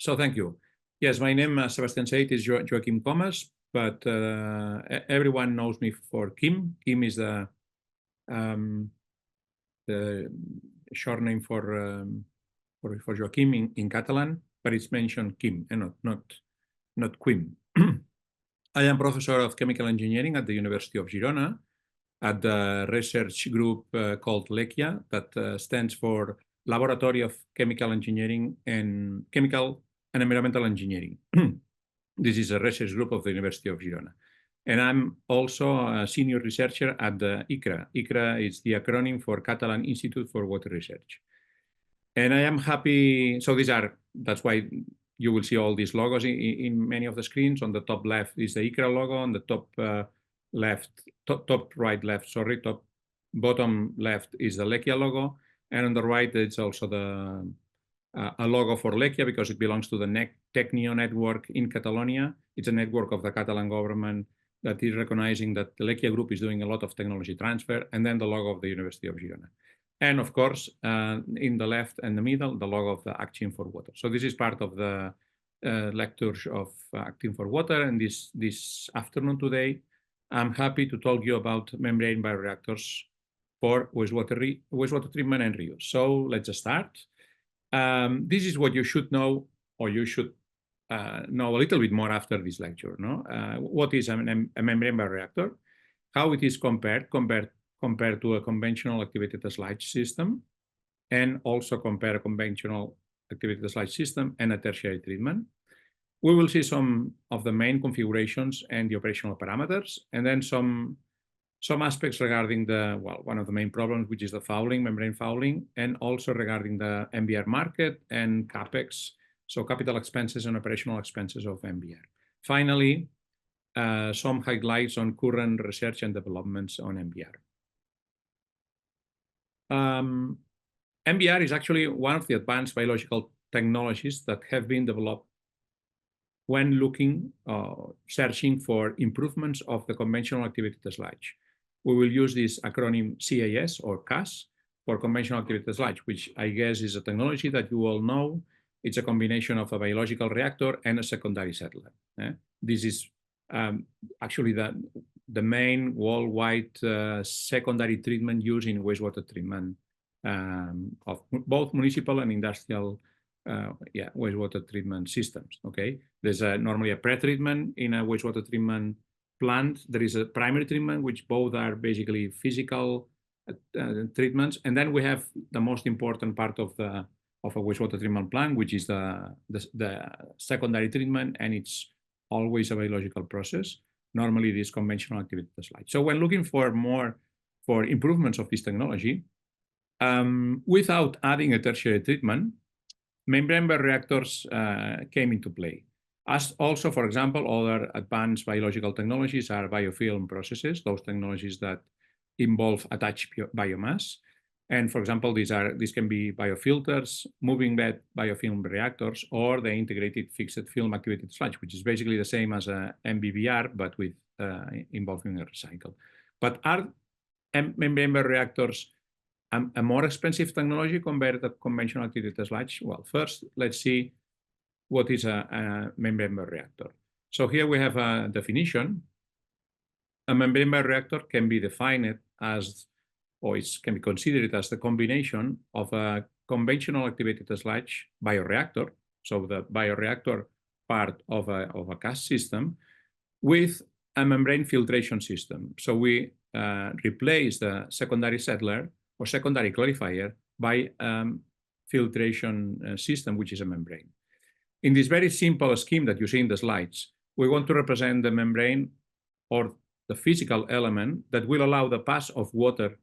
So thank you. Yes, my name, as Sebastian said, is Joaquim Comas, but everyone knows me for Kim. Kim is the short name for Joaquim in Catalan, but it's mentioned Kim and not Quim. I am professor of chemical engineering at the University of Girona at the research group called LECIA, that stands for Laboratory of Chemical Engineering and Chemical and Environmental Engineering. This is a research group of the University of Girona. And I'm also a senior researcher at the ICRA. ICRA is the acronym for Catalan Institute for Water Research. And I am happy, so that's why you will see all these logos in many of the screens. On the top left is the ICRA logo, on the top bottom left is the LECIA logo, and on the right it's also a logo for LECIA because it belongs to the Tecnio network in Catalonia. It's a network of the Catalan government that is recognizing that the LECIA group is doing a lot of technology transfer, and then the logo of the University of Girona. And of course, in the left and the middle, the logo of the Acting for Water. So this is part of the lectures of Acting for Water, and this afternoon today, I'm happy to talk you about membrane bioreactors for wastewater treatment and reuse. So let's start. This is what you should know, or you should know a little bit more after this lecture. No? What is a membrane bioreactor? How it is compared to a conventional activated sludge system, and also compare a conventional activated sludge system and a tertiary treatment. We will see some of the main configurations and the operational parameters, and then some aspects regarding one of the main problems, which is the fouling, membrane fouling, and also regarding the MBR market and CapEx, so capital expenses and operational expenses of MBR. Finally, some highlights on current research and developments on MBR. MBR is actually one of the advanced biological technologies that have been developed when searching for improvements of the conventional activated sludge. We will use this acronym CAS or CAS for conventional activated sludge, which I guess is a technology that you all know. It's a combination of a biological reactor and a secondary settler. This is actually the main worldwide secondary treatment used in wastewater treatment of both municipal and industrial wastewater treatment systems. Okay, there's normally a pre-treatment in a wastewater treatment plant. There is a primary treatment, which both are basically physical treatments, and then we have the most important part of a wastewater treatment plant, which is the secondary treatment, and it's always a biological process. Normally, it is conventional activated sludge. So when looking for improvements of this technology, without adding a tertiary treatment, membrane bioreactors came into play. As also, for example, other advanced biological technologies are biofilm processes, those technologies that involve attached biomass. And for example, these can be biofilters, moving bed biofilm reactors, or the integrated fixed film activated sludge, which is basically the same as a MBBR, but with involving a recycle. But are membrane bioreactors a more expensive technology compared to conventional activated sludge? Well, first, let's see what is a membrane bioreactor. So here we have a definition. A membrane bioreactor can be defined as, or it can be considered as the combination of a conventional activated sludge bioreactor, so the bioreactor part of a CAS system, with a membrane filtration system. So we replace the secondary settler or secondary clarifier by filtration system, which is a membrane. In this very simple scheme that you see in the slides, we want to represent the membrane or the physical element that will allow the pass of water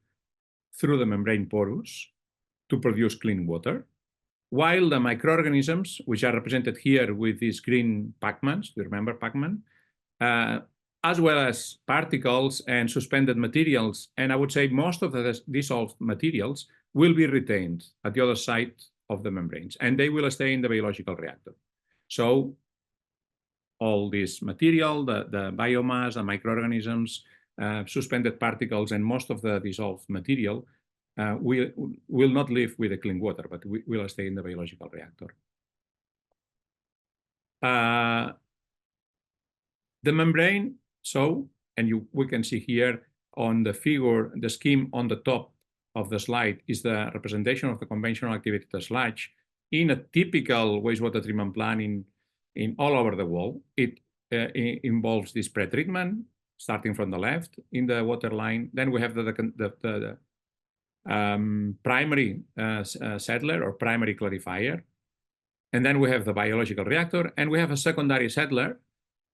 through the membrane porous to produce clean water, while the microorganisms, which are represented here with these green Pac-Mans, do you remember Pac-Man? As well as particles and suspended materials, and I would say most of the dissolved materials will be retained at the other side of the membranes, and they will stay in the biological reactor. So all this material, the biomass, the microorganisms, suspended particles, and most of the dissolved material will not live with the clean water, but will stay in the biological reactor. The membrane, we can see here on the figure, the scheme on the top of the slide is the representation of the conventional activated sludge in a typical wastewater treatment plant in all over the world. It involves this pre-treatment, starting from the left in the water line. Then we have the primary settler or primary clarifier. And then we have the biological reactor, and we have a secondary settler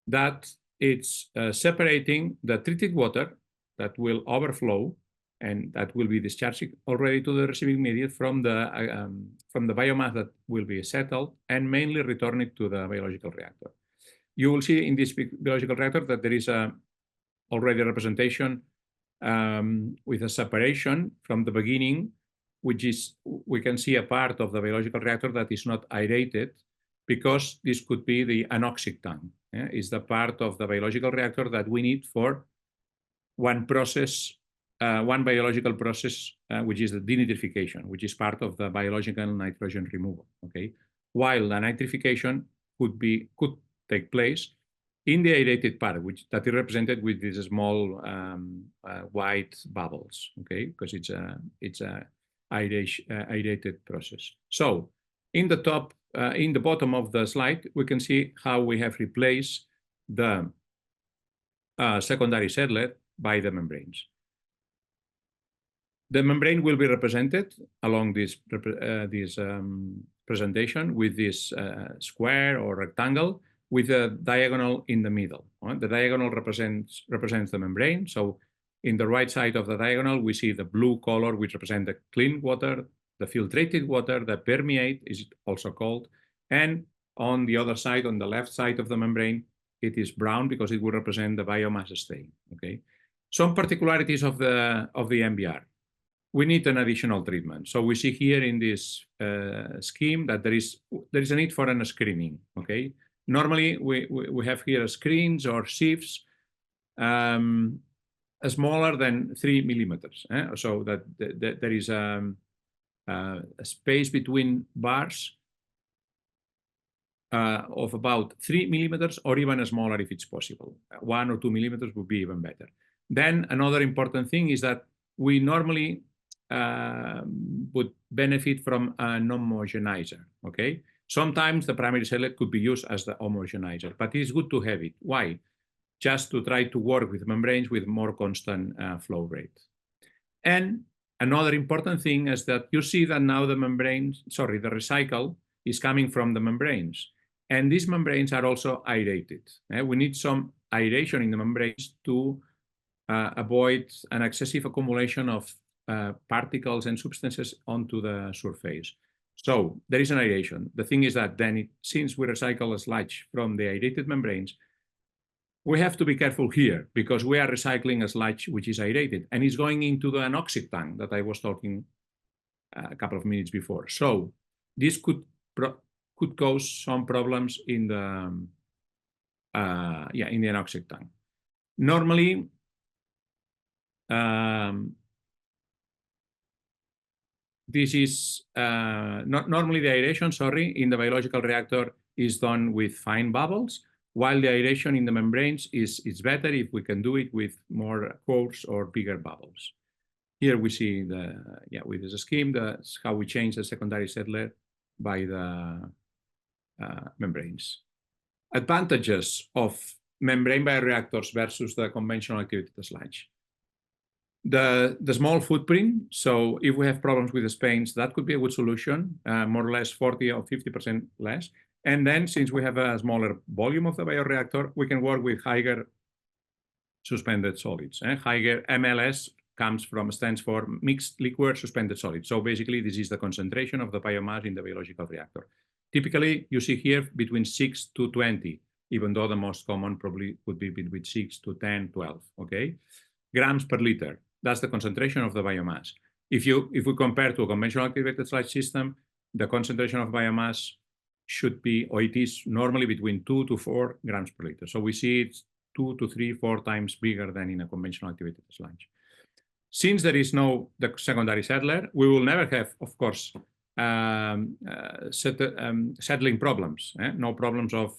that it's separating the treated water that will overflow and that will be discharged already to the receiving media from the biomass that will be settled and mainly return it to the biological reactor. You will see in this biological reactor that there is already a representation with a separation from the beginning, which is, we can see a part of the biological reactor that is not aerated because this could be the anoxic tank. Is the part of the biological reactor that we need for one process, one biological process, which is the denitrification, which is part of the biological nitrogen removal. Okay, while the nitrification could take place in the aerated part, that is represented with these small white bubbles. Okay, because it's a aerated process. So in the top. In the bottom of the slide, we can see how we have replaced the secondary settler by the membranes. The membrane will be represented along this presentation with this square or rectangle with a diagonal in the middle. The diagonal represents the membrane. So in the right side of the diagonal, we see the blue color, which represents the clean water, the filtrated water, the permeate is also called. And on the other side, on the left side of the membrane, it is brown because it will represent the biomass stain. Okay. Some particularities of the MBR. We need an additional treatment. So we see here in this scheme that there is a need for a screening. Okay. Normally we have here screens or sieves smaller than 3 millimeters. So that there is a space between bars of about 3 millimeters or even smaller if it's possible. 1 or 2 millimeters would be even better. Then another important thing is that we normally would benefit from an homogenizer. Okay. Sometimes the primary settler could be used as the homogenizer, but it's good to have it. Why? Just to try to work with membranes with more constant flow rate. And another important thing is that you see that now the recycle is coming from the membranes. And these membranes are also aerated. We need some aeration in the membranes to avoid an excessive accumulation of particles and substances onto the surface. So there is an aeration. The thing is that then, since we recycle a sludge from the aerated membranes, we have to be careful here because we are recycling a sludge which is aerated and it's going into the anoxic tank that I was talking a couple of minutes before. So this could cause some problems in the in the anoxic tank. Normally, this is normally the aeration, in the biological reactor is done with fine bubbles, while the aeration in the membranes is better if we can do it with more coarse or bigger bubbles. Here we see with this scheme, that's how we change the secondary settler by the membranes. Advantages of membrane bioreactors versus the conventional activated sludge. The small footprint, so if we have problems with the stains, that could be a good solution, more or less 40 or 50% less. And then since we have a smaller volume of the bioreactor, we can work with higher suspended solids. Higher MLS stands for mixed liquid suspended solids. So basically this is the concentration of the biomass in the biological reactor. Typically you see here between 6 to 20, even though the most common probably would be between 6 to 10, 12, okay? Grams per liter. That's the concentration of the biomass. If we compare to a conventional activated sludge system, the concentration of biomass should be, or it is normally between 2 to 4 grams per liter. So we see it's 2 to 3, 4 times bigger than in a conventional activated sludge. Since there is no secondary settler, we will never have, of course, settling problems. No problems of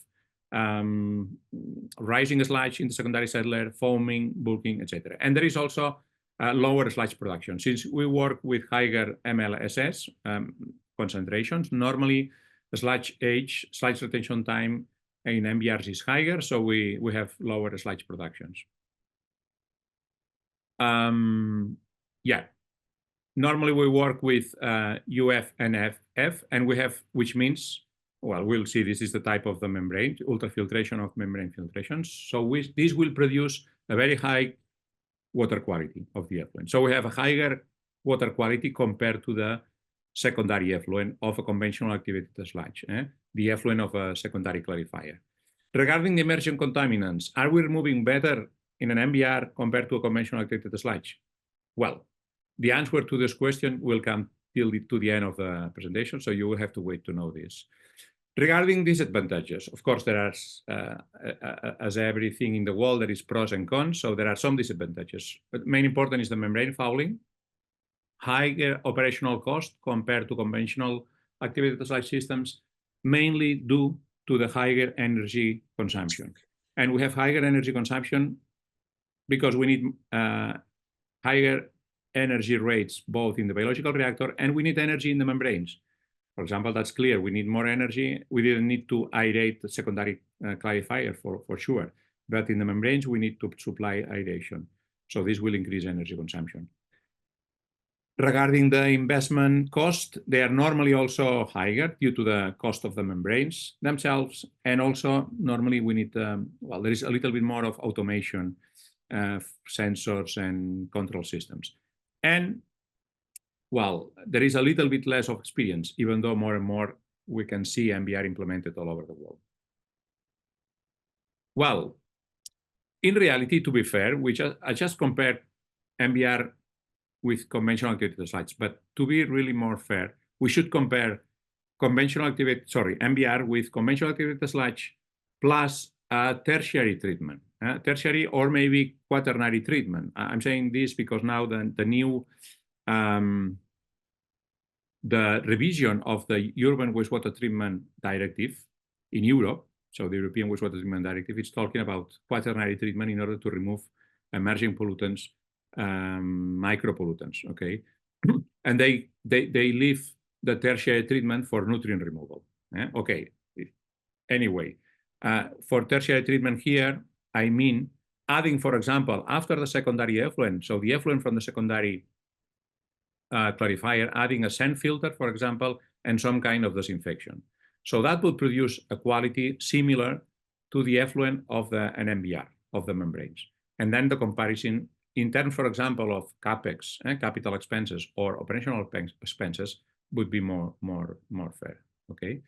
rising sludge in the secondary settler, foaming, bulking, etc. And there is also lower sludge production. Since we work with higher MLSS concentrations, normally the sludge retention time in MBRs is higher, so we have lower sludge productions. Yeah, normally we work with UF and FF, and we have, which means, well, we'll see, this is the type of the membrane, ultrafiltration of membrane filtrations. So this will produce a very high water quality of the effluent. So we have a higher water quality compared to the secondary effluent of a conventional activated sludge, the effluent of a secondary clarifier. Regarding the emerging contaminants, are we removing better in an MBR compared to a conventional activated sludge? Well, the answer to this question will come to the end of the presentation, so you will have to wait to know this. Regarding disadvantages, of course, there are, as everything in the world, there is pros and cons, so there are some disadvantages. But main important is the membrane fouling, higher operational cost compared to conventional activated sludge systems, mainly due to the higher energy consumption. And we have higher energy consumption because we need higher energy rates both in the biological reactor and we need energy in the membranes. For example, that's clear. We need more energy. We didn't need to aerate the secondary clarifier for sure. But in the membranes, we need to supply aeration. So this will increase energy consumption. Regarding the investment cost, they are normally also higher due to the cost of the membranes themselves. And also, normally we need, well, there is a little bit more of automation, sensors and control systems. And well, there is a little bit less of experience, even though more and more we can see MBR implemented all over the world. Well, in reality, to be fair, I just compared MBR with conventional activated sludge, but to be really more fair, we should compare MBR with conventional activated sludge plus a tertiary treatment, tertiary or maybe quaternary treatment. I'm saying this because now the new the revision of the Urban Wastewater Treatment Directive in Europe, so the European Wastewater Treatment Directive, is talking about quaternary treatment in order to remove emerging pollutants, micropollutants, okay? And they leave the tertiary treatment for nutrient removal, okay? Anyway, for tertiary treatment here, I mean adding, for example, after the secondary effluent, so the effluent from the secondary clarifier, adding a sand filter, for example, and some kind of disinfection. So that would produce a quality similar to the effluent of an MBR, of the membranes. And then the comparison in terms, for example, of CapEx, capital expenses, or operational expenses would be more fair, okay?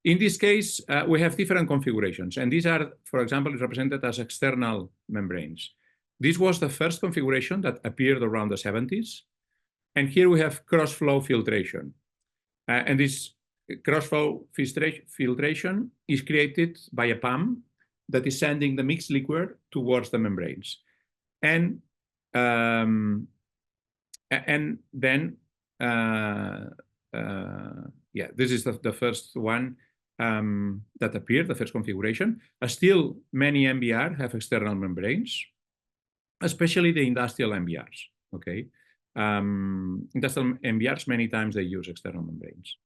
In this case, we have different configurations, and these are, for example, represented as external membranes. This was the first configuration that appeared around the 70s. And here we have cross-flow filtration. And this cross-flow filtration is created by a pump that is sending the mixed liquid towards the membranes. And then, yeah, this is the first one that appeared, the first configuration. Still, many MBR have external membranes, especially the industrial MBRs, okay? Industrial MBRs, many times they use external membranes.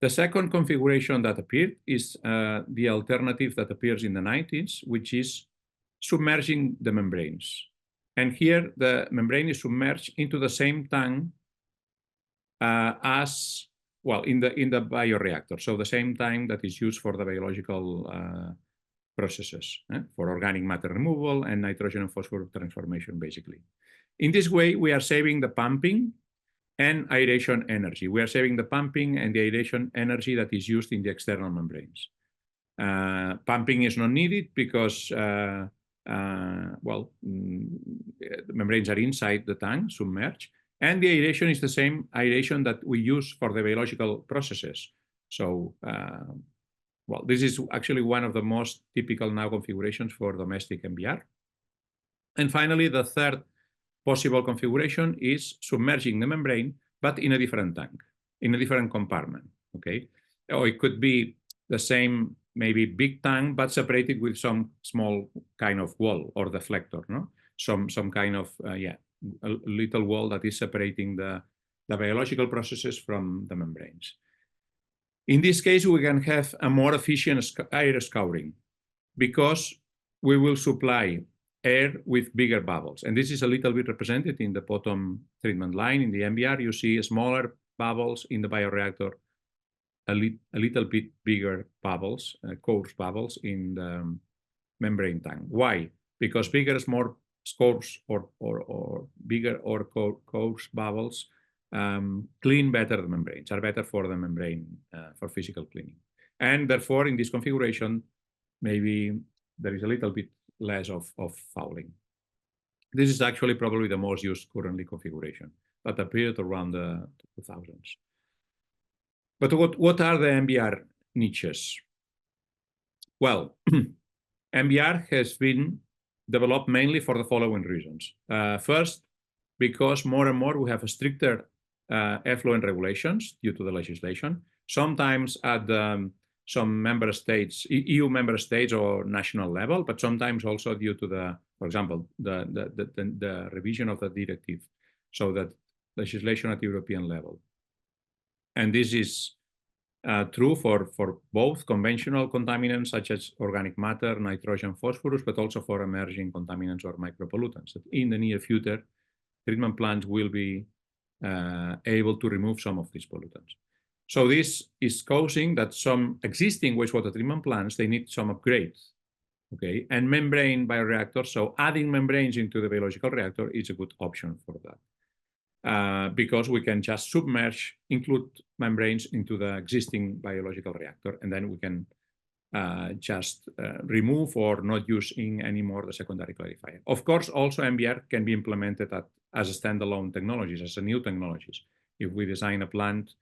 The second configuration that appeared is the alternative that appears in the 90s, which is submerging the membranes. And here the membrane is submerged into the same tank as, well, in the bioreactor. So the same tank that is used for the biological processes, for organic matter removal and nitrogen and phosphorus transformation, basically. In this way, we are saving the pumping and aeration energy. We are saving the pumping and the aeration energy that is used in the external membranes. Pumping is not needed because, well, the membranes are inside the tank, submerged, and the aeration is the same aeration that we use for the biological processes. So, well, this is actually one of the most typical now configurations for domestic MBR. And finally, the third possible configuration is submerging the membrane, but in a different tank, in a different compartment, okay? Or it could be the same maybe big tank, but separated with some small kind of wall or deflector, no? Some kind of, a little wall that is separating the biological processes from the membranes. In this case, we can have a more efficient air scouring because we will supply air with bigger bubbles. And this is a little bit represented in the bottom treatment line. In the MBR, you see smaller bubbles. In the bioreactor, a little bit bigger bubbles, coarse bubbles in the membrane tank. Why? Because bigger, more coarse or bigger or coarse bubbles clean better the membranes, are better for the membrane, for physical cleaning. And therefore, in this configuration, maybe there is a little bit less of fouling. This is actually probably the most used currently configuration that appeared around the 2000s. But what are the MBR niches? Well, MBR has been developed mainly for the following reasons. First, because more and more we have stricter effluent regulations due to the legislation, sometimes at some member states, EU member states or national level, but sometimes also due to the, for example, the revision of the directive, so that legislation at European level. And this is true for both conventional contaminants such as organic matter, nitrogen, phosphorus, but also for emerging contaminants or micropollutants. In the near future, treatment plants will be able to remove some of these pollutants. So this is causing that some existing wastewater treatment plants, they need some upgrades, okay? And membrane bioreactors, so adding membranes into the biological reactor is a good option for that. Because we can just submerge, include membranes into the existing biological reactor, and then we can just remove or not using anymore the secondary clarifier. Of course, also MBR can be implemented as a standalone technologies, as a new technologies. If we design a plant,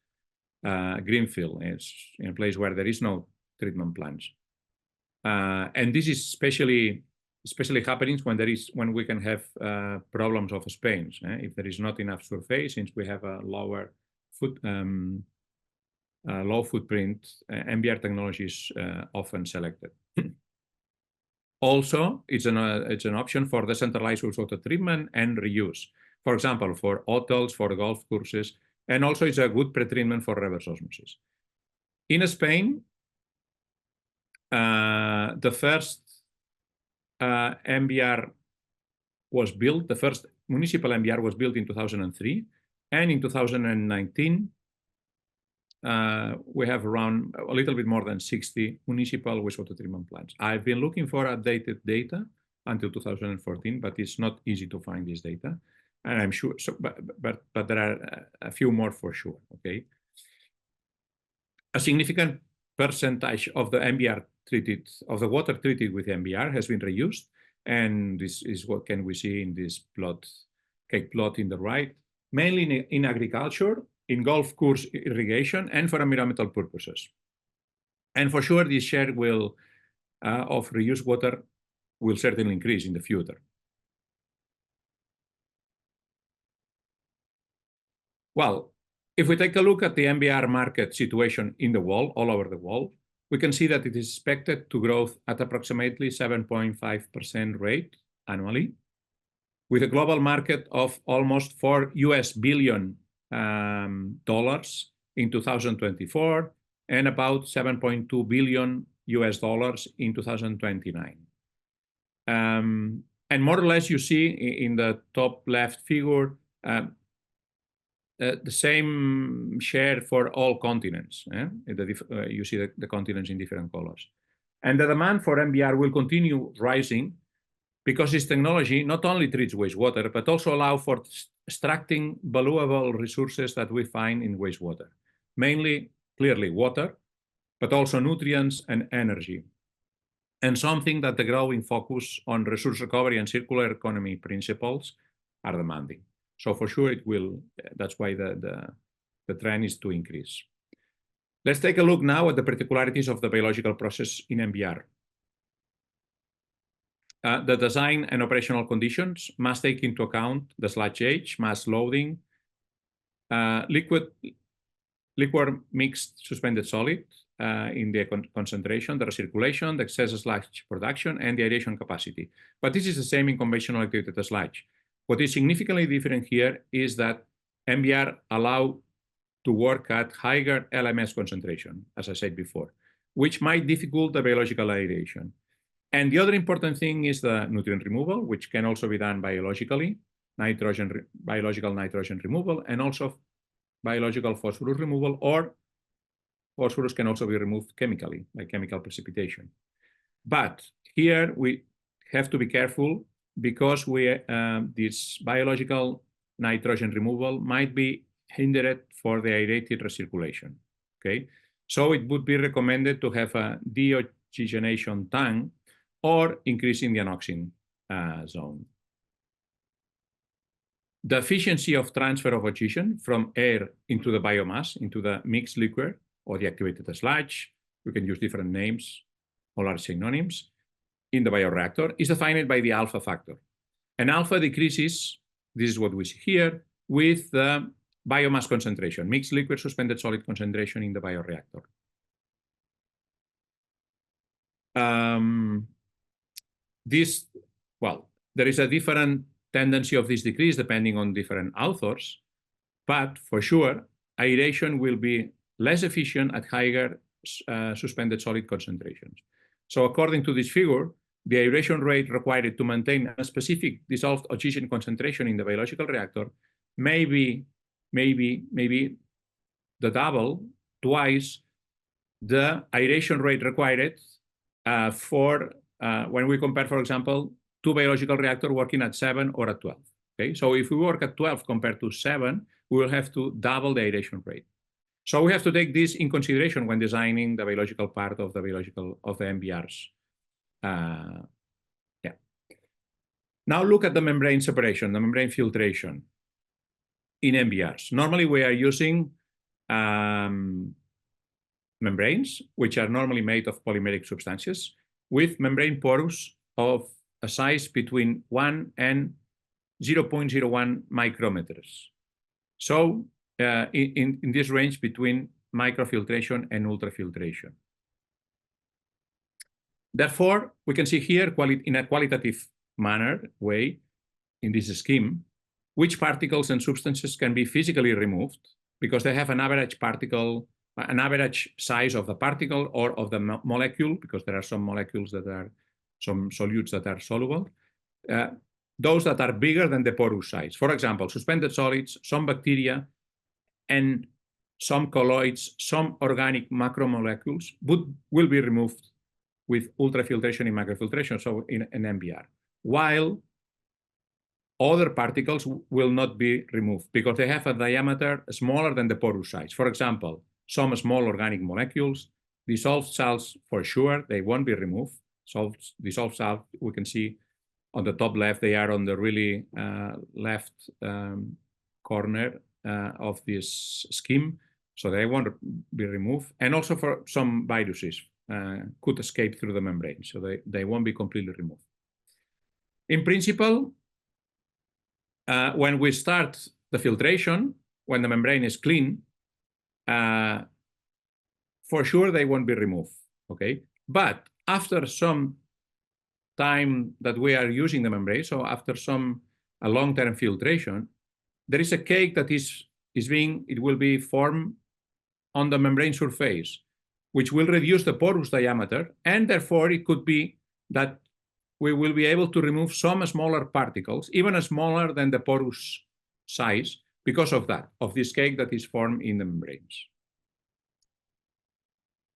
greenfield, is in a place where there is no treatment plants. And this is especially happening when we can have problems of space. If there is not enough surface, since we have a low footprint, MBR technology is often selected. Also, it's an option for decentralized wastewater treatment and reuse. For example, for hotels, for golf courses, and also it's a good pretreatment for reverse osmosis. In Spain, the first MBR was built, the first municipal MBR was built in 2003, and in 2019, we have around a little bit more than 60 municipal wastewater treatment plants. I've been looking for updated data until 2014, but it's not easy to find this data. And I'm sure, but there are a few more for sure, okay? A significant percentage of the MBR treated, of the water treated with MBR has been reused. And this is what can we see in this plot, cake plot in the right, mainly in agriculture, in golf course irrigation, and for environmental purposes. And for sure, this share will of reused water will certainly increase in the future. Well, if we take a look at the MBR market situation in the world, all over the world, we can see that it is expected to grow at approximately 7.5% rate annually, with a global market of almost $4 billion in 2024 and about $7.2 billion in 2029. And more or less, you see in the top left figure, the same share for all continents. You see the continents in different colors. And the demand for MBR will continue rising because this technology not only treats wastewater, but also allows for extracting valuable resources that we find in wastewater, mainly, clearly, water, but also nutrients and energy, and something that the growing focus on resource recovery and circular economy principles are demanding. So for sure it will, that's why the trend is to increase. Let's take a look now at the particularities of the biological process in MBR. The design and operational conditions must take into account the sludge age, mass loading, liquid mixed suspended solid, in the concentration, the recirculation, the excess sludge production, and the aeration capacity. But this is the same in conventional activated sludge. What is significantly different here is that MBR allow to work at higher LMS concentration, as I said before, which might difficult the biological aeration. And the other important thing is the nutrient removal, which can also be done biologically, biological nitrogen removal, and also biological phosphorus removal, or phosphorus can also be removed chemically, by chemical precipitation. But here we have to be careful because this biological nitrogen removal might be hindered for the aerated recirculation, okay? So it would be recommended to have a deoxygenation tank or increasing the anoxin zone. The efficiency of transfer of oxygen from air into the biomass, into the mixed liquid or the activated sludge, we can use different names, all are synonyms, in the bioreactor is defined by the alpha factor. And alpha decreases, this is what we see here, with the biomass concentration, mixed liquid suspended solid concentration in the bioreactor. There is a different tendency of this decrease depending on different authors, but for sure, aeration will be less efficient at higher suspended solid concentrations. So according to this figure, the aeration rate required to maintain a specific dissolved oxygen concentration in the biological reactor may be the double, twice the aeration rate required for when we compare, for example, two biological reactors working at 7 or at 12. Okay, so if we work at 12 compared to 7, we will have to double the aeration rate. So we have to take this in consideration when designing the biological part of the MBRs. Now look at the membrane separation, the membrane filtration in MBRs. Normally we are using membranes, which are normally made of polymeric substances, with membrane porous of a size between 1 and 0.01 micrometers. So in this range between microfiltration and ultrafiltration. Therefore, we can see here in a qualitative way in this scheme, which particles and substances can be physically removed because they have an average size of the particle or of the molecule, because there are some molecules that are, some solutes that are soluble, those that are bigger than the porous size. For example, suspended solids, some bacteria, and some colloids, some organic macromolecules will be removed with ultrafiltration and microfiltration, so in an MBR, while other particles will not be removed because they have a diameter smaller than the porous size. For example, some small organic molecules, dissolved salts for sure, they won't be removed. Dissolved salt, we can see on the top left, they are on the really left corner of this scheme, so they won't be removed. And also for some viruses could escape through the membrane, so they won't be completely removed. In principle, when we start the filtration, when the membrane is clean, for sure they won't be removed, okay? But after some time that we are using the membrane, so after a long-term filtration, there is a cake that it will be formed on the membrane surface, which will reduce the porous diameter, and therefore it could be that we will be able to remove some smaller particles, even smaller than the porous size, because of that, of this cake that is formed in the membranes.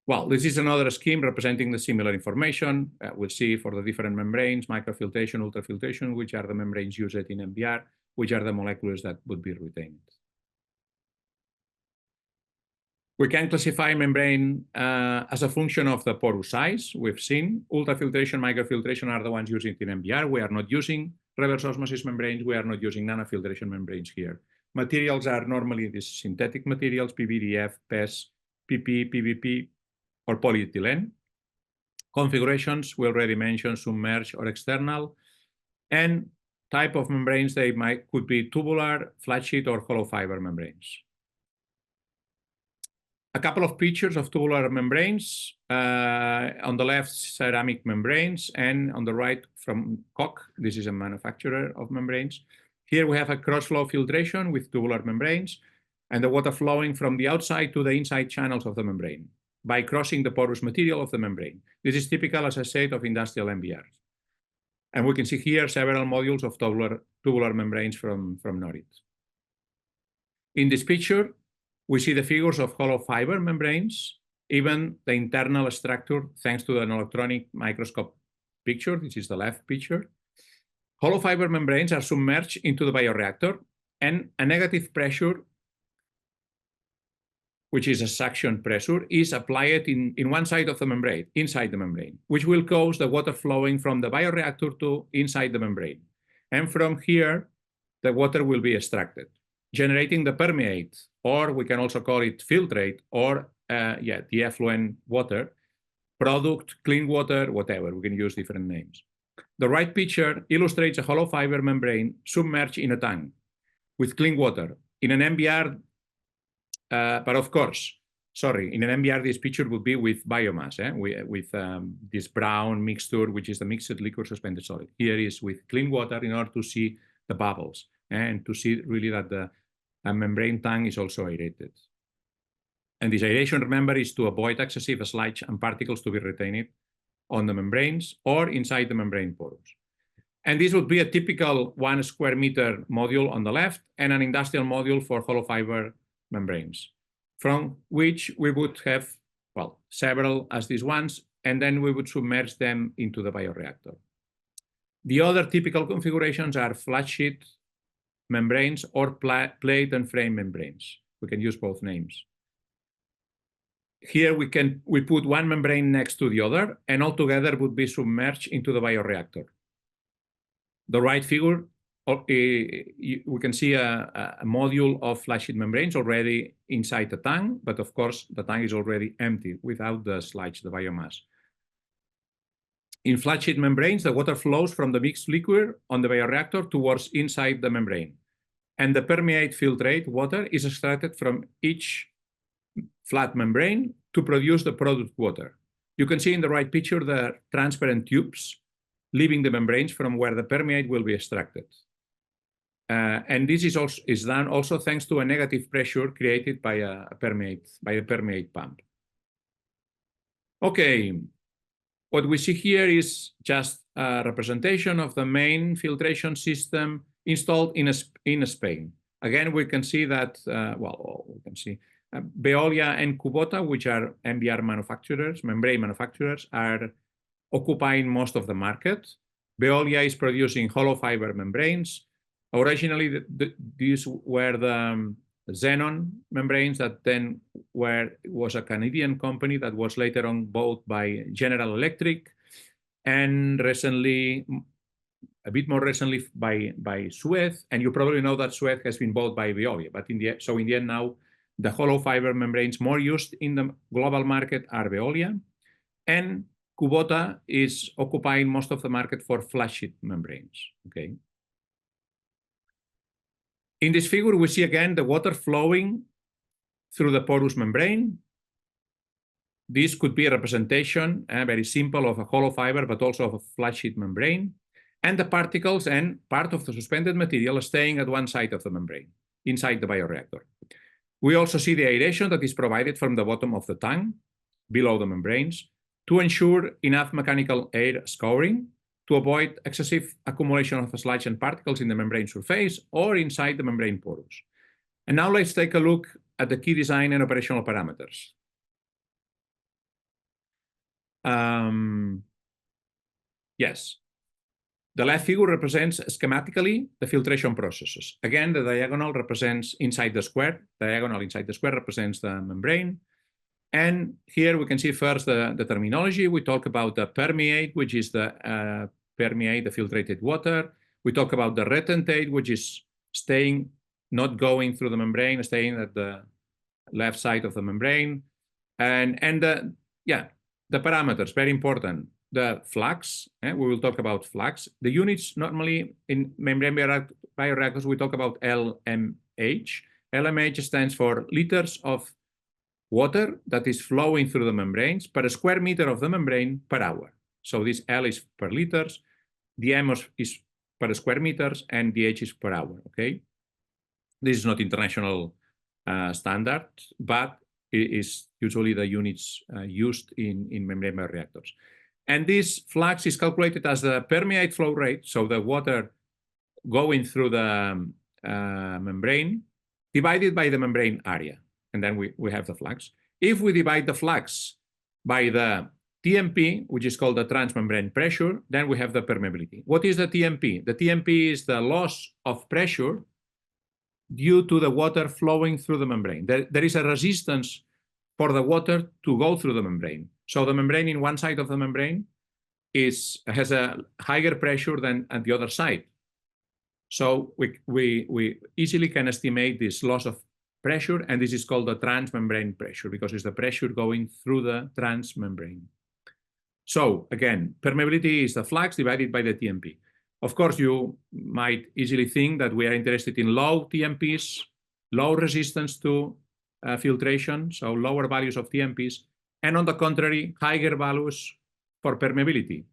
Well, this is another scheme representing the similar information. We'll see for the different membranes, microfiltration, ultrafiltration, which are the membranes used in MBR, which are the molecules that would be retained. We can classify membrane as a function of the porous size. We've seen ultrafiltration, microfiltration are the ones used in MBR. We are not using reverse osmosis membranes. We are not using nanofiltration membranes here. Materials are normally these synthetic materials, PVDF, PES, PP, PVP, or polyethylene. Configurations, we already mentioned, submerged or external. And type of membranes, could be tubular, flat sheet, or hollow fiber membranes. A couple of pictures of tubular membranes. On the left, ceramic membranes, and on the right from Koch. This is a manufacturer of membranes. Here we have a cross-flow filtration with tubular membranes and the water flowing from the outside to the inside channels of the membrane by crossing the porous material of the membrane. This is typical, as I said, of industrial MBRs. And we can see here several modules of tubular membranes from Norit. In this picture, we see the figures of hollow fiber membranes, even the internal structure, thanks to an electronic microscope picture. This is the left picture. Hollow fiber membranes are submerged into the bioreactor, and a negative pressure, which is a suction pressure, is applied in one side of the membrane, inside the membrane, which will cause the water flowing from the bioreactor to inside the membrane. And from here, the water will be extracted, generating the permeate, or we can also call it filtrate, or the effluent water, product, clean water, whatever. We can use different names. The right picture illustrates a hollow fiber membrane submerged in a tank with clean water. In an MBR, but of course, sorry, in an MBR, this picture would be with biomass, with this brown mixture, which is the mixed liquid suspended solid. Here is with clean water in order to see the bubbles and to see really that the membrane tank is also aerated. And this aeration, remember, is to avoid excessive sludge and particles to be retained on the membranes or inside the membrane pores. And this would be a typical 1 square meter module on the left and an industrial module for hollow fiber membranes, from which we would have, well, several as these ones, and then we would submerge them into the bioreactor. The other typical configurations are flat sheet membranes or plate and frame membranes. We can use both names. Here we put one membrane next to the other, and altogether would be submerged into the bioreactor. The right figure, we can see a module of flat sheet membranes already inside the tank, but of course the tank is already empty without the sludge, the biomass. In flat sheet membranes, the water flows from the mixed liquid on the bioreactor towards inside the membrane, and the permeate filtrate water is extracted from each flat membrane to produce the product water. You can see in the right picture the transparent tubes leaving the membranes from where the permeate will be extracted. And this is done also thanks to a negative pressure created by a permeate pump. Okay, what we see here is just a representation of the main filtration system installed in Spain. Again, we can see that, Veolia and Kubota, which are MBR manufacturers, membrane manufacturers, are occupying most of the market. Veolia is producing hollow fiber membranes. Originally, these were the Xenon membranes that then was a Canadian company that was later on bought by General Electric, and recently, a bit more recently, by Suez. And you probably know that Suez has been bought by Veolia. But in the end now, the hollow fiber membranes more used in the global market are Veolia, and Kubota is occupying most of the market for flat sheet membranes. Okay. In this figure, we see again the water flowing through the porous membrane. This could be a representation, very simple, of a hollow fiber, but also of a flat sheet membrane, and the particles and part of the suspended material staying at one side of the membrane, inside the bioreactor. We also see the aeration that is provided from the bottom of the tank, below the membranes, to ensure enough mechanical air scouring to avoid excessive accumulation of sludge and particles in the membrane surface or inside the membrane pores. And now let's take a look at the key design and operational parameters. Yes. The left figure represents schematically the filtration processes. Again, the diagonal represents inside the square. Diagonal inside the square represents the membrane. And here we can see first the terminology. We talk about the permeate, which is the permeate, the filtrated water. We talk about the retentate, which is staying, not going through the membrane, staying at the left side of the membrane. And the parameters, very important. The flux, we will talk about flux. The units normally in membrane bioreactors, we talk about LMH. LMH stands for liters of water that is flowing through the membranes per square meter of the membrane per hour. So this L is per liters, the M is per square meters, and the H is per hour, okay? This is not international standard, but it is usually the units used in membrane bioreactors. And this flux is calculated as the permeate flow rate, so the water going through the membrane, divided by the membrane area. And then we have the flux. If we divide the flux by the TMP, which is called the transmembrane pressure, then we have the permeability. What is the TMP? The TMP is the loss of pressure due to the water flowing through the membrane. There is a resistance for the water to go through the membrane. So the membrane in one side of the membrane has a higher pressure than at the other side. So we easily can estimate this loss of pressure, and this is called the transmembrane pressure because it's the pressure going through the transmembrane. So again, permeability is the flux divided by the TMP. Of course, you might easily think that we are interested in low TMPs, low resistance to filtration, so lower values of TMPs, and on the contrary, higher values for permeability,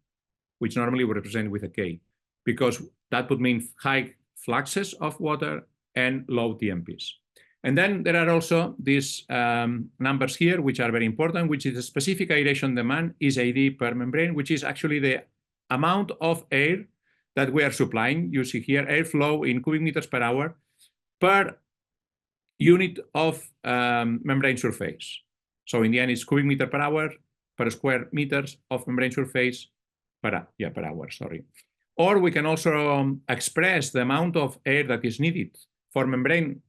which normally we represent with a K, because that would mean high fluxes of water and low TMPs. And then there are also these numbers here, which are very important, which is the specific aeration demand is AD per membrane, which is actually the amount of air that we are supplying. You see here airflow in cubic meters per hour per unit of membrane surface. So in the end, it's cubic meter per hour per square meters of membrane surface per hour, sorry. Or we can also express the amount of air that is needed for membrane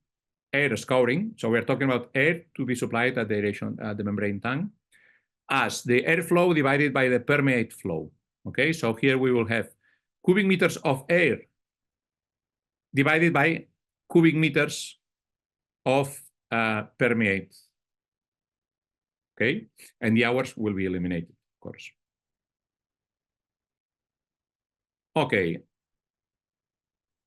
air scouring. So we're talking about air to be supplied at the aeration, the membrane tank, as the airflow divided by the permeate flow. Okay, so here we will have cubic meters of air divided by cubic meters of permeate. Okay, and the hours will be eliminated, of course. Okay,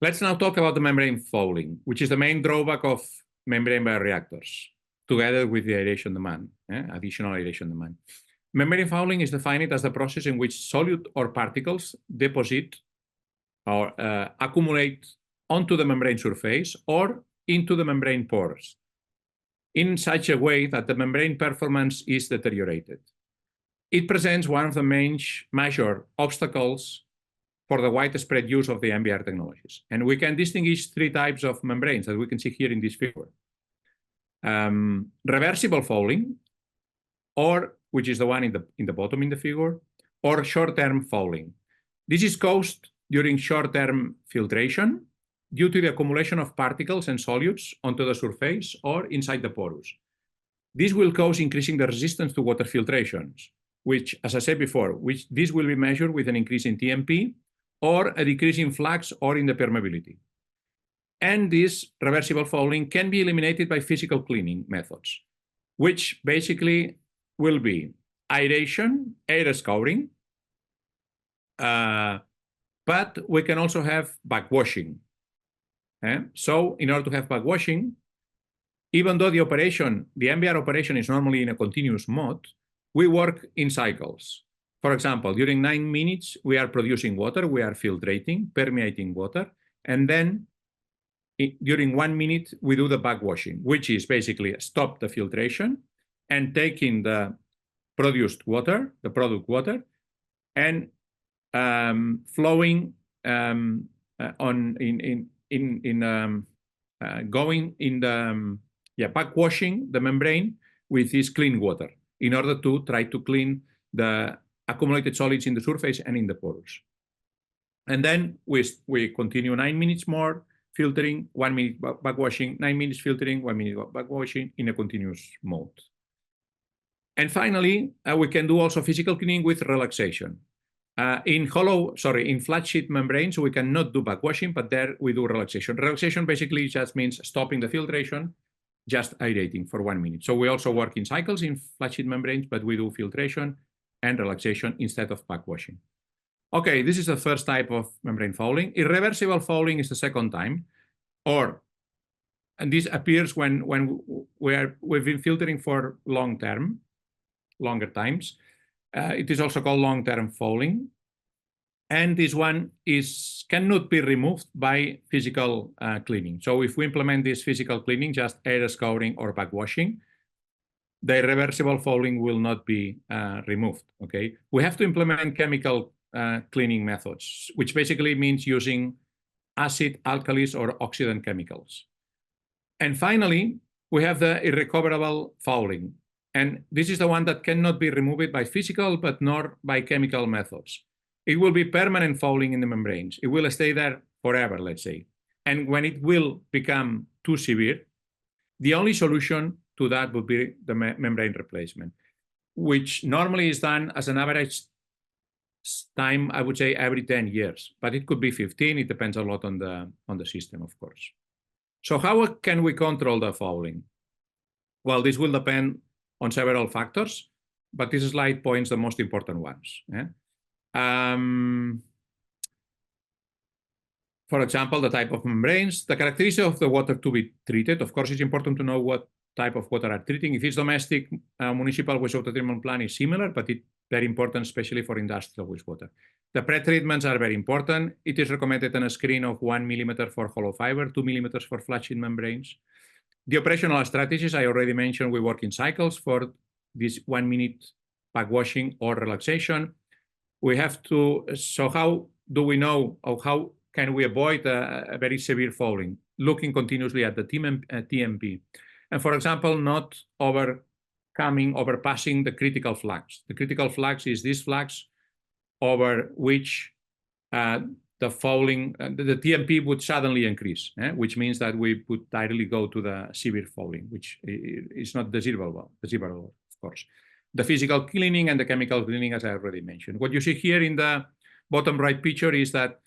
let's now talk about the membrane fouling, which is the main drawback of membrane bioreactors, together with the aeration demand, additional aeration demand. Membrane fouling is defined as the process in which solute or particles deposit or accumulate onto the membrane surface or into the membrane pores in such a way that the membrane performance is deteriorated. It presents one of the main major obstacles for the widespread use of the MBR technologies. And we can distinguish three types of membranes that we can see here in this figure. Reversible fouling, or which is the one in the bottom in the figure, or short-term fouling. This is caused during short-term filtration due to the accumulation of particles and solutes onto the surface or inside the porous. This will cause increasing the resistance to water filtrations, which, as I said before, this will be measured with an increase in TMP or a decrease in flux or in the permeability. And this reversible fouling can be eliminated by physical cleaning methods, which basically will be aeration, air scouring, but we can also have backwashing. So in order to have backwashing, even though the MBR operation is normally in a continuous mode, we work in cycles. For example, during 9 minutes, we are producing water, we are filtrating, permeating water, and then during 1 minute, we do the backwashing, which is basically stop the filtration and taking the produced water, the product water, and flowing backwashing the membrane with this clean water in order to try to clean the accumulated solids in the surface and in the pores. And then we continue 9 minutes more filtering, 1 minute backwashing, 9 minutes filtering, 1 minute backwashing in a continuous mode. And finally, we can do also physical cleaning with relaxation. In flat sheet membranes, we cannot do backwashing, but there we do relaxation. Relaxation basically just means stopping the filtration, just aerating for 1 minute. So we also work in cycles in flat sheet membranes, but we do filtration and relaxation instead of backwashing. Okay, this is the first type of membrane fouling. Irreversible fouling is the second time, or And this appears when we've been filtering for longer times. It is also called long-term fouling. And this one cannot be removed by physical cleaning. So if we implement this physical cleaning, just air scouring or backwashing, the irreversible fouling will not be removed, okay? We have to implement chemical cleaning methods, which basically means using acid, alkalis, or oxidant chemicals. And finally, we have the irrecoverable fouling. And this is the one that cannot be removed by physical, but nor by chemical methods. It will be permanent fouling in the membranes. It will stay there forever, let's say. And when it will become too severe, the only solution to that would be the membrane replacement, which normally is done as an average time, I would say, every 10 years, but it could be 15. It depends a lot on the system, of course. So how can we control the fouling? Well, this will depend on several factors, but this slide points the most important ones. For example, the type of membranes, the characteristics of the water to be treated. Of course, it's important to know what type of water are treating. If it's domestic, municipal wastewater treatment plant is similar, but it's very important, especially for industrial wastewater. The pre-treatments are very important. It is recommended on a screen of 1 millimeter for hollow fiber, 2 millimeters for flat-sheet membranes. The operational strategies, I already mentioned, we work in cycles for this 1 minute backwashing or relaxation. We have to, so how do we know, or how can we avoid a very severe fouling? Looking continuously at the TMP. And for example, not overpassing the critical flux. The critical flux is this flux over which the fouling, the TMP would suddenly increase, which means that we would directly go to the severe fouling, which is not desirable, of course. The physical cleaning and the chemical cleaning, as I already mentioned. What you see here in the bottom right picture is that,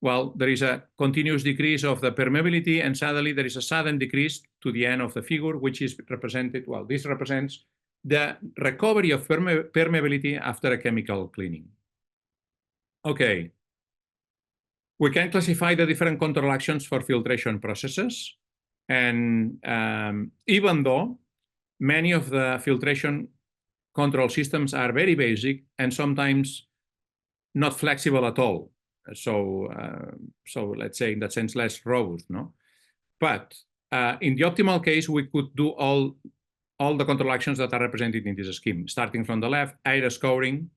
well, there is a continuous decrease of the permeability, and suddenly there is a sudden decrease to the end of the figure, which is represented, well, this represents the recovery of permeability after a chemical cleaning. Okay. We can classify the different control actions for filtration processes. And even though many of the filtration control systems are very basic and sometimes not flexible at all. So let's say in that sense, less robust, no? But in the optimal case, we could do all the control actions that are represented in this scheme, starting from the left, air scouring,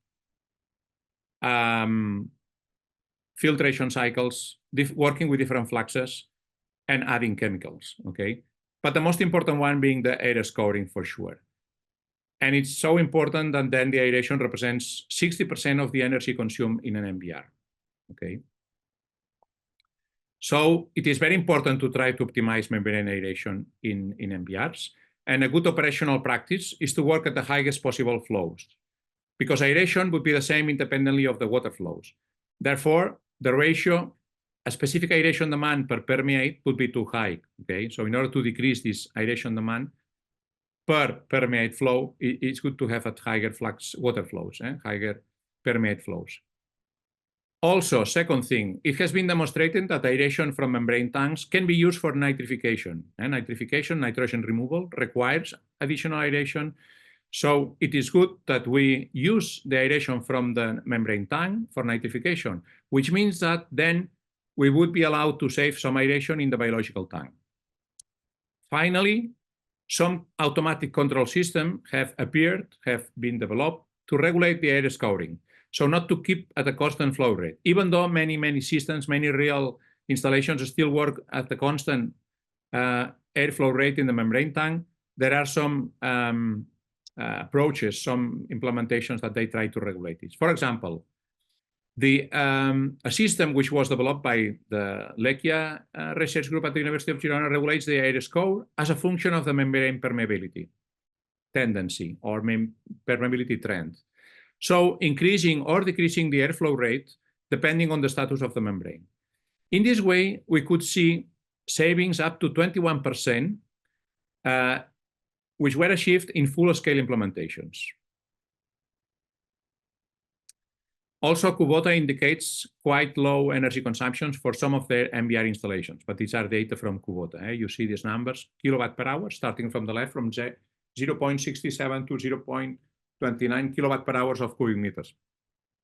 filtration cycles, working with different fluxes, and adding chemicals, okay? But the most important one being the air scouring for sure. And it's so important that then the aeration represents 60% of the energy consumed in an MBR, okay? So it is very important to try to optimize membrane aeration in MBRs. And a good operational practice is to work at the highest possible flows, because aeration would be the same independently of the water flows. Therefore, the ratio, a specific aeration demand per permeate would be too high, okay? So in order to decrease this aeration demand per permeate flow, it's good to have a higher flux water flows, higher permeate flows. Also, second thing, it has been demonstrated that aeration from membrane tanks can be used for nitrification. And nitrification, nitrogen removal, requires additional aeration. So it is good that we use the aeration from the membrane tank for nitrification, which means that then we would be allowed to save some aeration in the biological tank. Finally, some automatic control systems have been developed to regulate the air scouring. So not to keep at a constant flow rate, even though many systems, many real installations still work at the constant airflow rate in the membrane tank, there are some approaches, some implementations that they try to regulate this. For example, a system which was developed by the Lekia research group at the University of Girona regulates the air scour as a function of the membrane permeability tendency or permeability trend. So increasing or decreasing the airflow rate depending on the status of the membrane. In this way, we could see savings up to 21%, which were achieved in full-scale implementations. Also, Kubota indicates quite low energy consumptions for some of their MBR installations, but these are data from Kubota. You see these numbers, kilowatt per hour, starting from the left, from 0.67 to 0.29 kilowatt per hours of cubic meters.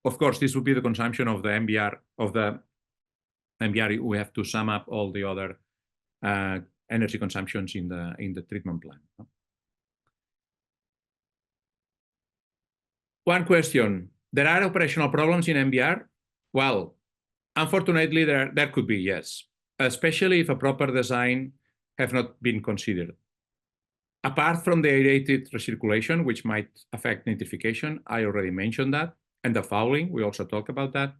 Of course, this would be the consumption of the MBR. We have to sum up all the other energy consumptions in the treatment plant. One question. There are operational problems in MBR? Well, unfortunately, there could be, yes, especially if a proper design have not been considered. Apart from the aerated recirculation, which might affect nitrification, I already mentioned that, and the fouling, we also talk about that.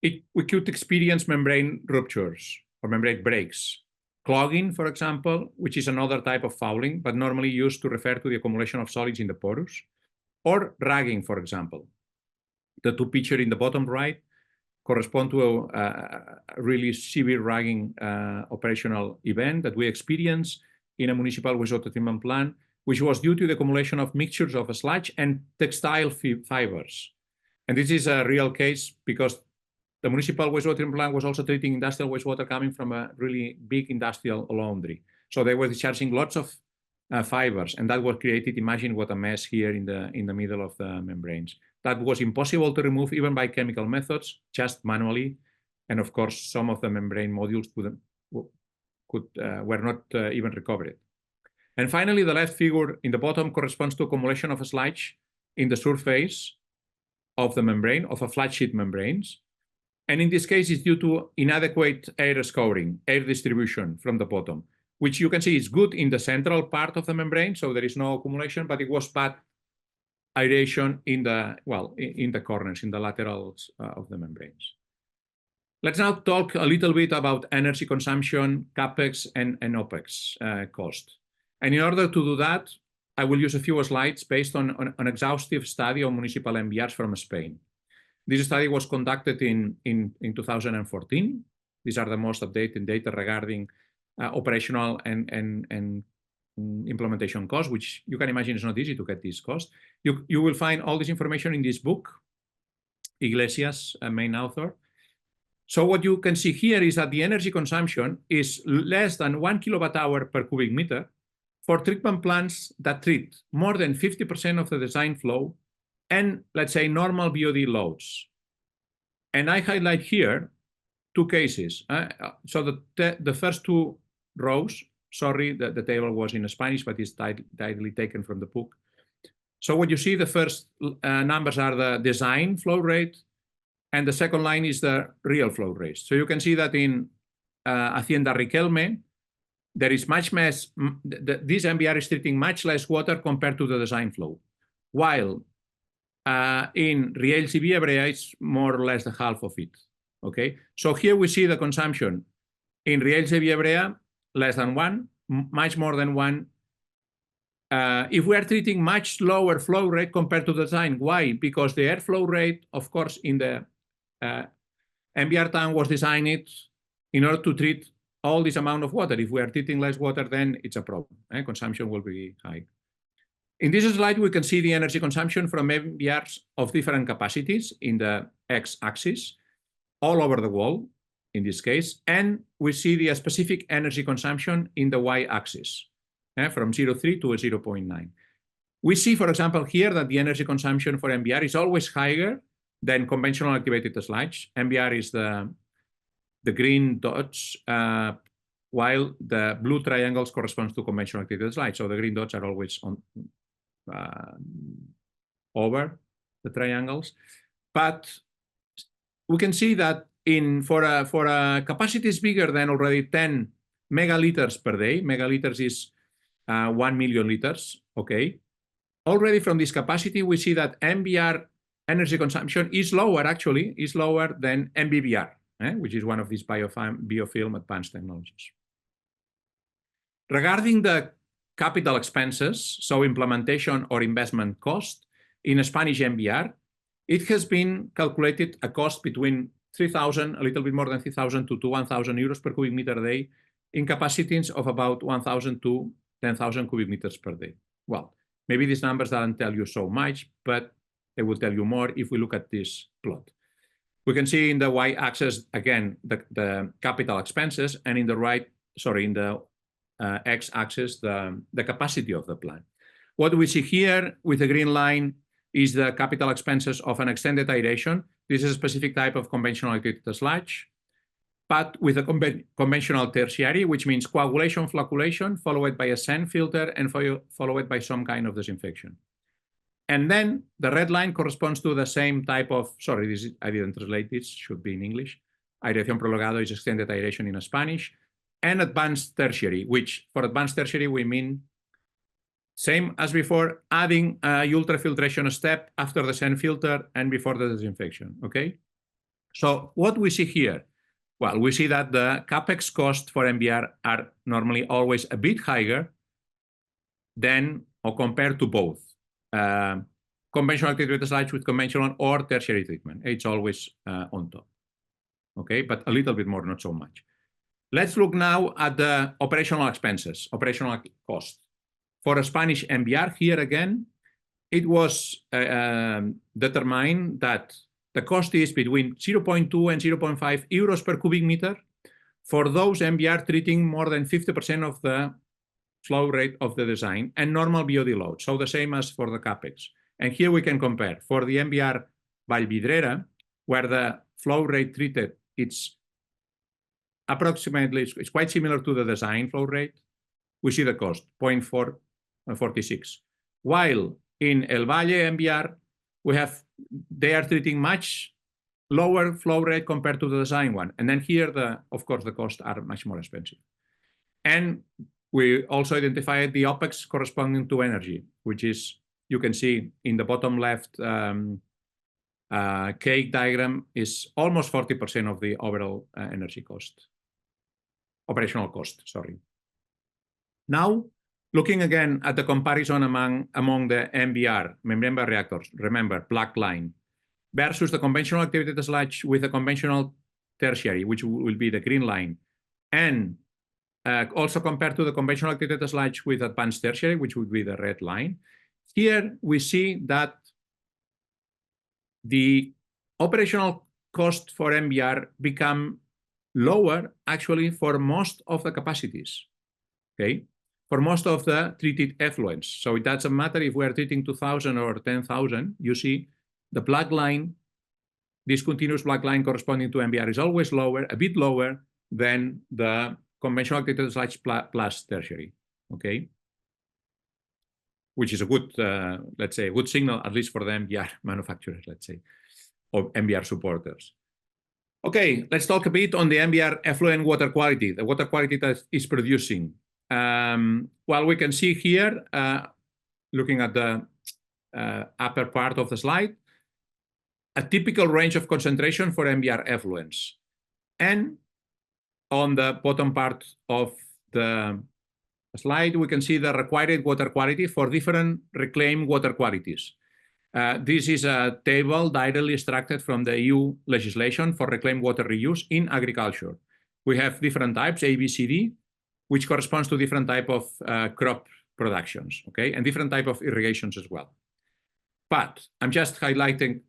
We could experience membrane ruptures or membrane breaks. Clogging, for example, which is another type of fouling, but normally used to refer to the accumulation of solids in the porous. Or ragging, for example. The two pictures in the bottom right correspond to a really severe ragging operational event that we experienced in a municipal wastewater treatment plant, which was due to the accumulation of mixtures of sludge and textile fibers. And this is a real case because the municipal wastewater treatment plant was also treating industrial wastewater coming from a really big industrial laundry. So they were discharging lots of fibers, and that was created. Imagine what a mess here in the middle of the membranes. That was impossible to remove even by chemical methods, just manually. And of course, some of the membrane modules were not even recovered. And finally, the left figure in the bottom corresponds to accumulation of sludge in the surface of the membrane, of a flat sheet membranes. And in this case, it's due to inadequate air scouring, air distribution from the bottom, which you can see is good in the central part of the membrane, so there is no accumulation, but it was bad aeration in the corners, in the laterals of the membranes. Let's now talk a little bit about energy consumption, CapEx, and OpEx cost. And in order to do that, I will use a few slides based on an exhaustive study on municipal MBRs from Spain. This study was conducted in 2014. These are the most updated data regarding operational and implementation costs, which you can imagine is not easy to get this cost. You will find all this information in this book, Iglesias, main author. So what you can see here is that the energy consumption is less than 1 kilowatt hour per cubic meter for treatment plants that treat more than 50% of the design flow and, let's say, normal BOD loads. And I highlight here two cases. So the first two rows, sorry, the table was in Spanish, but it's directly taken from the book. So what you see, the first numbers are the design flow rate, and the second line is the real flow rate. So you can see that in Hacienda Riquelme, there is much less, this MBR is treating much less water compared to the design flow, while in Riells y Viebrea, it's more or less the half of it. Okay, so here we see the consumption in Riells y Viebrea, less than 1, much more than 1. If we are treating much lower flow rate compared to the design, why? Because the airflow rate, of course, in the MBR tank was designed in order to treat all this amount of water. If we are treating less water, then it's a problem. Consumption will be high. In this slide, we can see the energy consumption from MBRs of different capacities in the x-axis, all over the world, in this case, and we see the specific energy consumption in the y-axis, from 0.3 to 0.9. We see, for example, here that the energy consumption for MBR is always higher than conventional activated sludge. MBR is the green dots, while the blue triangles correspond to conventional activated sludge. So the green dots are always on over the triangles. But we can see that for a capacities bigger than already 10 megaliters per day, megaliters is 1 million liters, okay? Already from this capacity, we see that MBR energy consumption is lower, actually, is lower than MBBR, which is one of these biofilm advanced technologies. Regarding the capital expenses, so implementation or investment cost, in a Spanish MBR, it has been calculated a cost between 3,000, a little bit more than 3,000 to 1,000 euros per cubic meter a day in capacities of about 1,000 to 10,000 cubic meters per day. Well, maybe these numbers don't tell you so much, but They will tell you more if we look at this plot. We can see in the y-axis, again, the capital expenses, and in the in the x-axis, the capacity of the plant. What we see here with the green line is the capital expenses of an extended aeration. This is a specific type of conventional activated sludge, but with a conventional tertiary, which means coagulation, flocculation, followed by a sand filter, and followed by some kind of disinfection. And then the red line corresponds to the same type of, sorry, I didn't translate this, should be in English. Aeración prolongado is extended aeration in Spanish. And advanced tertiary, which for advanced tertiary, we mean same as before, adding a ultrafiltration step after the sand filter and before the disinfection, okay? So what we see here, well, we see that the CapEx cost for MBR are normally always a bit higher than or compared to both conventional activated sludge with conventional or tertiary treatment. It's always on top, okay? But a little bit more, not so much. Let's look now at the operational expenses, operational cost. For a Spanish MBR, here again, it was determined that the cost is between 0.2 and 0.5 euros per cubic meter for those MBR treating more than 50% of the flow rate of the design and normal BOD load, so the same as for the CapEx. And here we can compare. For the MBR Vallvidrera, where the flow rate treated, it's approximately, it's quite similar to the design flow rate. We see the cost, 0.446. While in El Valle MBR, they are treating much lower flow rate compared to the design one. And then here, of course, the costs are much more expensive. And we also identified the OpEx corresponding to energy, which is, you can see in the bottom left cake diagram, is almost 40% of the overall energy cost. Operational cost, sorry. Now, looking again at the comparison among the MBR, membrane bioreactors, remember, black line, versus the conventional activated sludge with a conventional tertiary, which will be the green line, and also compared to the conventional activated sludge with advanced tertiary, which would be the red line. Here we see that the operational cost for MBR become lower actually for most of the capacities, okay? For most of the treated effluents. So it doesn't matter if we're treating 2,000 or 10,000, you see the black line, this continuous black line corresponding to MBR is always lower, a bit lower than the conventional activated sludge plus tertiary, okay? Which is a good, let's say, a good signal, at least for the MBR manufacturers, let's say, or MBR supporters. Okay, let's talk a bit on the MBR effluent water quality, the water quality that is producing. Well, we can see here, looking at the upper part of the slide, a typical range of concentration for MBR effluents. And on the bottom part of the slide, we can see the required water quality for different reclaimed water qualities. This is a table directly extracted from the EU legislation for reclaimed water reuse in agriculture. We have different types, A, B, C, D, which corresponds to different type of crop productions, okay? And different type of irrigations as well. But I'm just highlighting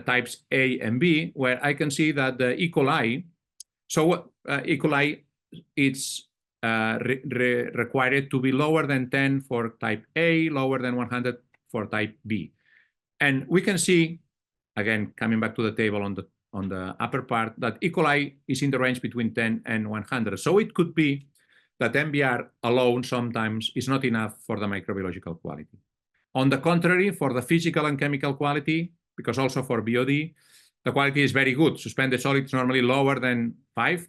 types A and B, where I can see that the E. coli, so E. coli, it's required to be lower than 10 for type A, lower than 100 for type B. And we can see, again, coming back to the table on the upper part, that E. coli is in the range between 10 and 100. So it could be that MBR alone sometimes is not enough for the microbiological quality. On the contrary, for the physical and chemical quality, because also for BOD, the quality is very good. Suspended solids normally lower than 5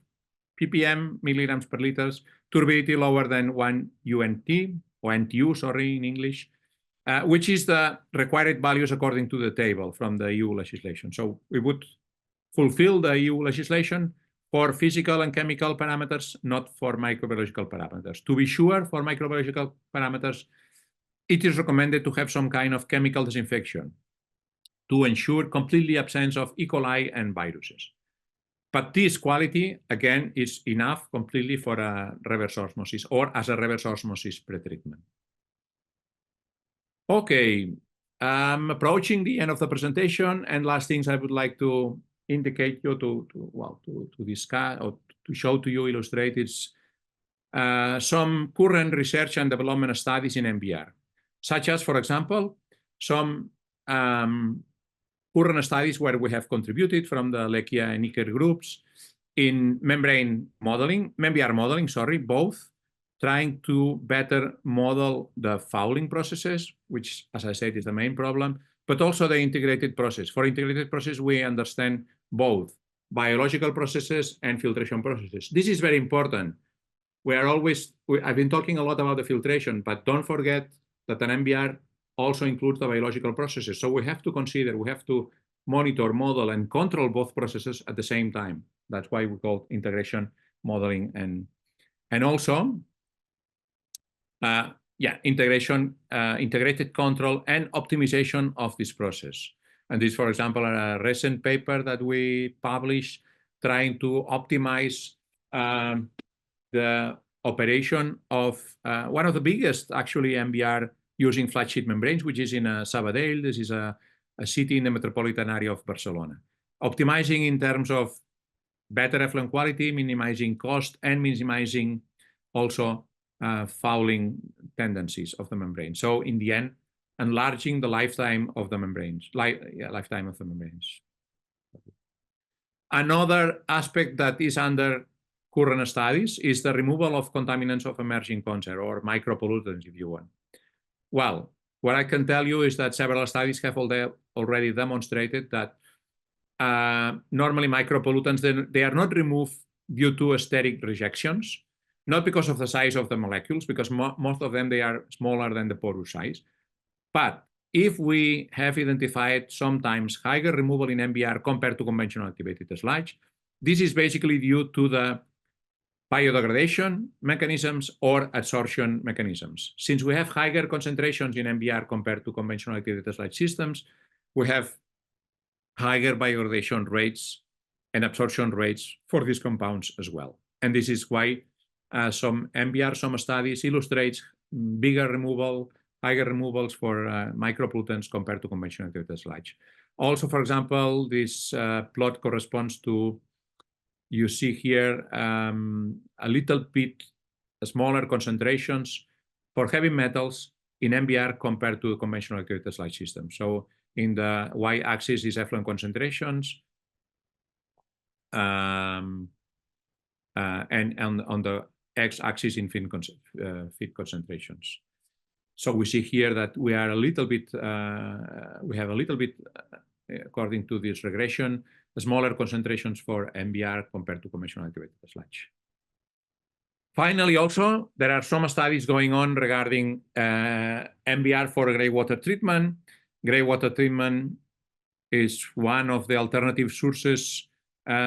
ppm, milligrams per liters, turbidity lower than 1 UNT, or NTU, sorry, in English, which is the required values according to the table from the EU legislation. So we would fulfill the EU legislation for physical and chemical parameters, not for microbiological parameters. To be sure, for microbiological parameters, it is recommended to have some kind of chemical disinfection to ensure completely absence of E. coli and viruses. But this quality, again, is enough completely for a reverse osmosis or as a reverse osmosis pretreatment. Okay, I'm approaching the end of the presentation, and last things I would like to indicate you to discuss or to show to you, illustrate is some current research and development studies in MBR, such as, for example, some current studies where we have contributed from the Lechia and Iker groups in membrane modeling, MBR modeling, sorry, both trying to better model the fouling processes, which, as I said, is the main problem, but also the integrated process. For integrated process, we understand both biological processes and filtration processes. This is very important. I've been talking a lot about the filtration, but don't forget that an MBR also includes the biological processes. So we have to consider, we have to monitor, model, and control both processes at the same time. That's why we call integration modeling and also integrated control and optimization of this process. And this, for example, a recent paper that we published trying to optimize the operation of one of the biggest, actually, MBR using flat sheet membranes, which is in Sabadell. This is a city in the metropolitan area of Barcelona. Optimizing in terms of better effluent quality, minimizing cost, and minimizing also fouling tendencies of the membrane. So in the end, enlarging the lifetime of the membranes, lifetime of the membranes. Another aspect that is under current studies is the removal of contaminants of emerging concern, or micropollutants, if you want. Well, what I can tell you is that several studies have already demonstrated that normally micropollutants, they are not removed due to steric rejections, not because of the size of the molecules, because most of them, they are smaller than the porous size. But if we have identified sometimes higher removal in MBR compared to conventional activated sludge, this is basically due to the biodegradation mechanisms or adsorption mechanisms. Since we have higher concentrations in MBR compared to conventional activated sludge systems, we have higher biodegradation rates and absorption rates for these compounds as well. And this is why some studies illustrates bigger removal, higher removals for micropollutants compared to conventional activated sludge. Also, for example, this plot corresponds to, you see here, a little bit smaller concentrations for heavy metals in MBR compared to conventional activated sludge systems. So in the y-axis is effluent concentrations, and on the x-axis in feed concentrations. So we see here that we are a little bit, according to this regression, smaller concentrations for MBR compared to conventional activated sludge. Finally, also, there are some studies going on regarding MBR for gray water treatment. Gray water treatment is one of the alternative sources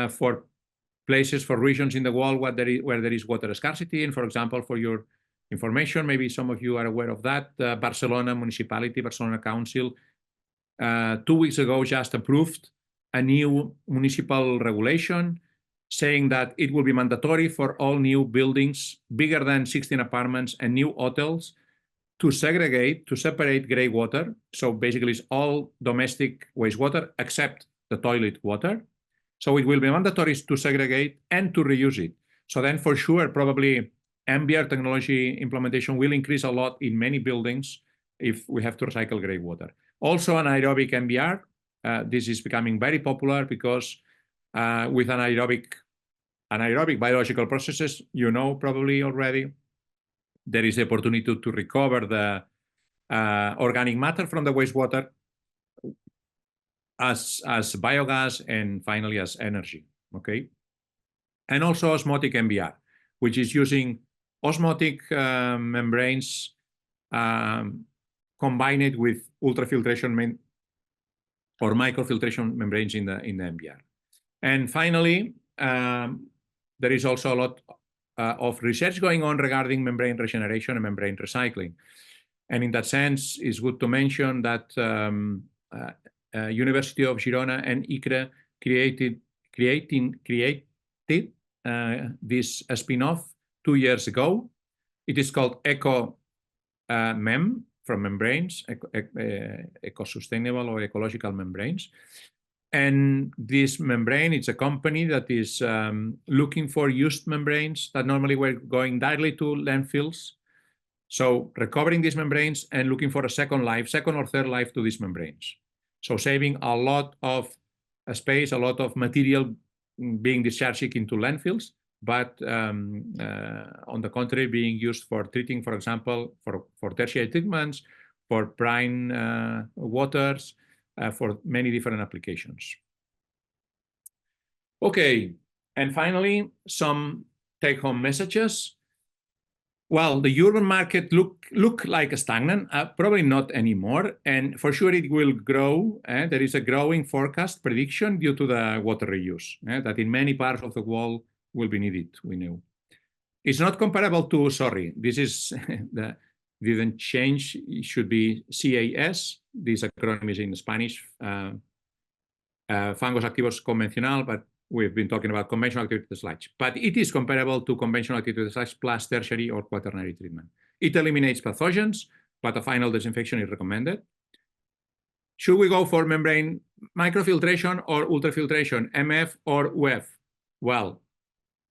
for places, for regions in the world where there is water scarcity. And for example, for your information, maybe some of you are aware of that, Barcelona Municipality, Barcelona Council, 2 weeks ago just approved a new municipal regulation saying that it will be mandatory for all new buildings bigger than 16 apartments and new hotels to separate gray water. So basically it's all domestic wastewater except the toilet water. So it will be mandatory to segregate and to reuse it. So then for sure, probably MBR technology implementation will increase a lot in many buildings if we have to recycle gray water. Also anaerobic MBR, this is becoming very popular because with anaerobic biological processes, you know probably already, there is the opportunity to recover the organic matter from the wastewater as biogas and finally as energy, okay? And also osmotic MBR, which is using osmotic membranes combined with ultrafiltration or microfiltration membranes in the MBR. And finally, there is also a lot of research going on regarding membrane regeneration and membrane recycling. And in that sense, it's good to mention that University of Girona and ICRE created this spin-off 2 years ago. It is called ECO-MEM from membranes, eco-sustainable or ecological membranes. And this membrane, it's a company that is looking for used membranes that normally were going directly to landfills. So recovering these membranes and looking for a second or third life to these membranes. So saving a lot of space, a lot of material being discharged into landfills, but on the contrary, being used for treating, for example, for tertiary treatments, for brine waters, for many different applications. Okay, and finally, some take-home messages. Well, the urban market look like a stagnant, probably not anymore, and for sure it will grow. There is a growing forecast prediction due to the water reuse that in many parts of the world will be needed, we know. It's not comparable to, sorry, this is, didn't change, it should be CAS, this acronym is in Spanish, Fangos Activos Convencional, but we've been talking about conventional activity sludge, but it is comparable to conventional activity sludge plus tertiary or quaternary treatment. It eliminates pathogens, but a final disinfection is recommended. Should we go for membrane microfiltration or ultrafiltration, MF or UF? Well,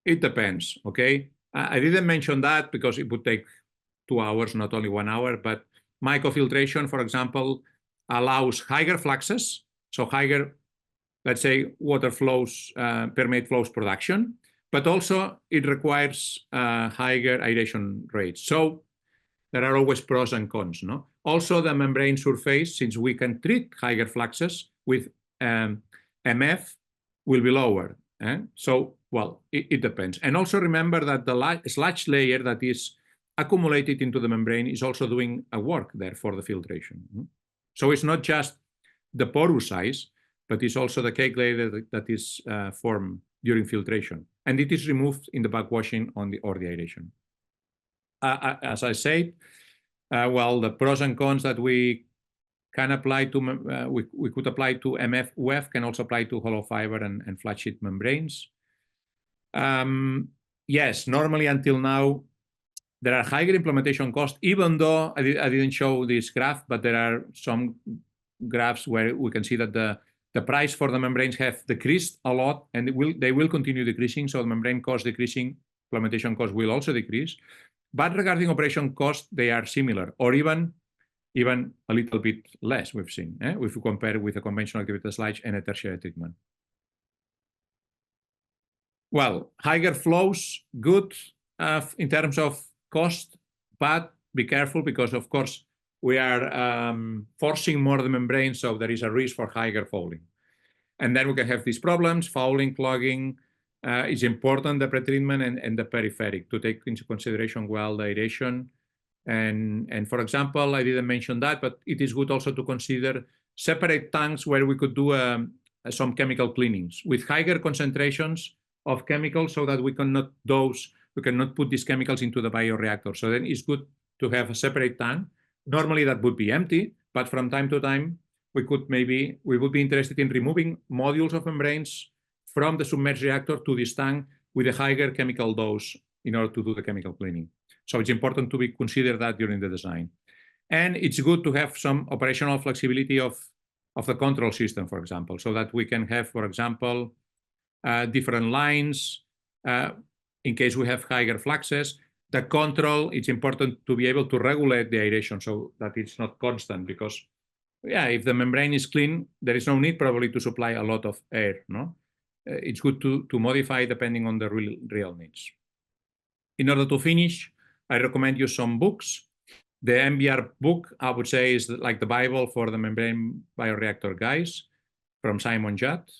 it depends, okay? I didn't mention that because it would take 2 hours, not only 1 hour, but microfiltration, for example, allows higher fluxes, so higher, let's say, water flows, permeate flows production, but also it requires higher aeration rates. So there are always pros and cons, no? Also, the membrane surface, since we can treat higher fluxes with MF, will be lower. So, well, it depends. And also remember that the sludge layer that is accumulated into the membrane is also doing a work there for the filtration. So it's not just the porous size, but it's also the cake layer that is formed during filtration. And it is removed in the backwashing or the aeration. As I said, well, the pros and cons that we can apply to, we could apply to MF, UF, can also apply to hollow fiber and flat sheet membranes. Yes, normally until now, there are higher implementation costs, even though I didn't show this graph, but there are some graphs where we can see that the price for the membranes have decreased a lot, and they will continue decreasing. So the membrane cost decreasing, implementation cost will also decrease. But regarding operation cost, they are similar, or even a little bit less, we've seen, if we compare with a conventional activity sludge and a tertiary treatment. Well, higher flows, good in terms of cost, but be careful because, of course, we are forcing more the membrane, so there is a risk for higher fouling. And then we can have these problems, fouling, clogging. It's important, the pretreatment and the peripheric, to take into consideration well the aeration. And for example, I didn't mention that, but it is good also to consider separate tanks where we could do some chemical cleanings with higher concentrations of chemicals so that we cannot put these chemicals into the bioreactor. So then it's good to have a separate tank. Normally that would be empty, but from time to time, we would be interested in removing modules of membranes from the submerged reactor to this tank with a higher chemical dose in order to do the chemical cleaning. So it's important to consider that during the design. And it's good to have some operational flexibility of the control system, for example, so that we can have, for example, different lines in case we have higher fluxes. The control, it's important to be able to regulate the aeration so that it's not constant, because yeah, if the membrane is clean, there is no need probably to supply a lot of air, no? It's good to modify depending on the real needs. In order to finish, I recommend you some books. The MBR book, I would say, is like the Bible for the membrane bioreactor guys, from Simon Judd.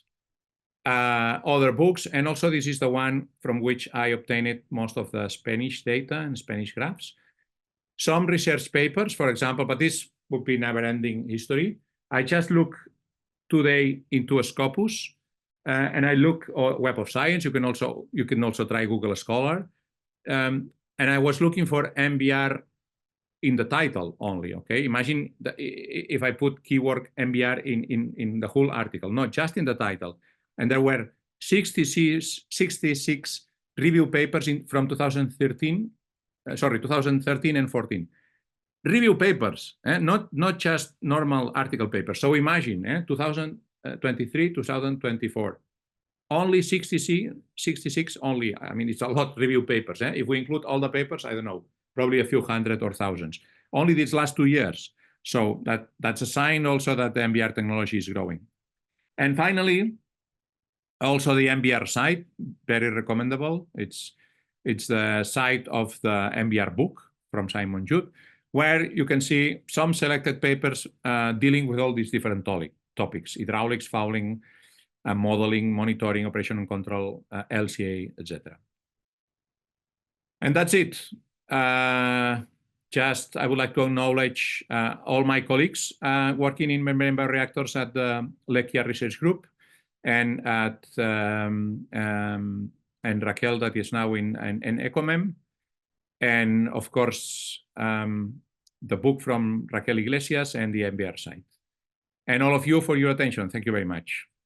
Other books, and also this is the one from which I obtained most of the Spanish data and Spanish graphs. Some research papers, for example, but this would be never-ending history. I just look today into Scopus, and I look at Web of Science. You can also try Google Scholar, and I was looking for MBR in the title only. Okay, imagine if I put keyword MBR in the whole article, not just in the title. And there were 66 review papers from 2013 and 14. review papers, not just normal article papers. So imagine 2023, 2024, only 66 only. I mean, it's a lot review papers. If we include all the papers, I don't know, probably a few hundred or thousands. Only these last 2 years. So that's a sign also that the MBR technology is growing. And finally, also the MBR site, very recommendable. It's the site of the MBR book from Simon Judd, where you can see some selected papers dealing with all these different topics: hydraulics, fouling, modeling, monitoring, operation and control, LCA, etc. And that's it. Just I would like to acknowledge all my colleagues working in membrane reactors at the Lecture Research Group, and at and Raquel, that is now in ECOMEM, and of course the book from Raquel Iglesias and the MBR site. And all of you for your attention. Thank you very much.